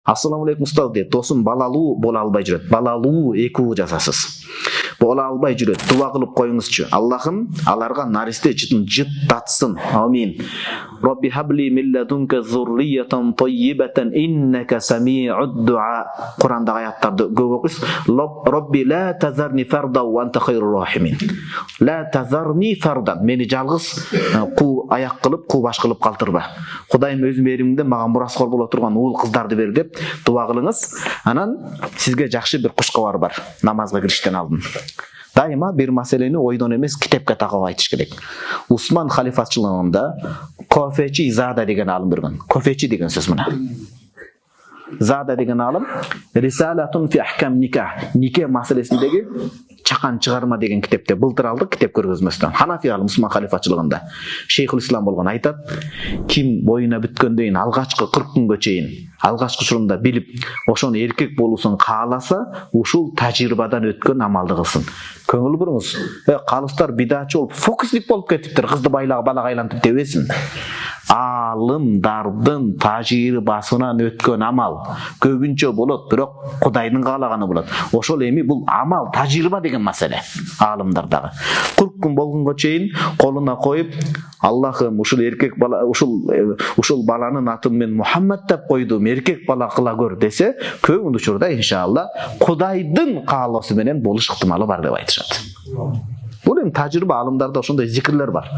Ассаламу алейкум устаз дейт. Досум балалуу бола албай жүрөт. Балалуу экүү жасасыз. Бола албай жүрөт. Дуа кылып коюңузчу. Аллахым аларга наристе жыттатсын. Амин. Робби хабли мин ладунка зурриятан таййибатан иннака сами'уд дуа. Курандагы аяттарды көп окуйсуз. Робби ла тазарни фарда ва анта хайрур рахимин. Ла тазарни фарда. Мени жалгыз ку аяк кылып, ку баш кылып калтырба. Кудайым өз мээримде мага мураскор боло турган уул кыздарды бер деп дуа кылыңыз. Анан сизге жакшы бир куш кабар бар. Намазга кириштен алдын. Дайыма бир маселени ойдон эмес китепке такып айтыш керек. Усман халифачылыгында Кофечи Зада деген алым берген. Кофечи деген сөз мына. Зада деген алым Рисалатун фи ахкам никах. Нике маселесиндеги чакан чыгарма деген китепте былтыр алдык китеп көргөзмөстөн. Ханафи алым Усман халифачылыгында Шейхул Ислам болгон айтат, ким боюна бүткөндөн кийин алгачкы 40 күнгө чейин алгачкы учурунда билип, ошону эркек болуусун кааласа, ушул тажрыйбадан өткөн амалды кылсын. Көңүл буруңуз. Калыстар бидачы болуп, фокусник болуп кетиптир, кызды балага айлантып дебесин. Алымдардын тажрыйбасынан өткөн амал көбүнчө болот, бирок Кудайдын каалаганы болот. Ошол эми бул амал, тажрыйба деген маселе алымдардагы. 40 күн болгонго чейин колуна коюп, Аллахым ушул эркек бала, ушул баланын атын мен Мухаммад деп койдум, эркек бала кыла көр десе, көп учурда иншалла Кудайдын каалоосу менен болуш ыктымалы бар деп айтышат. Бул эми тажрыйба, алымдарда ошондой зикирлер бар.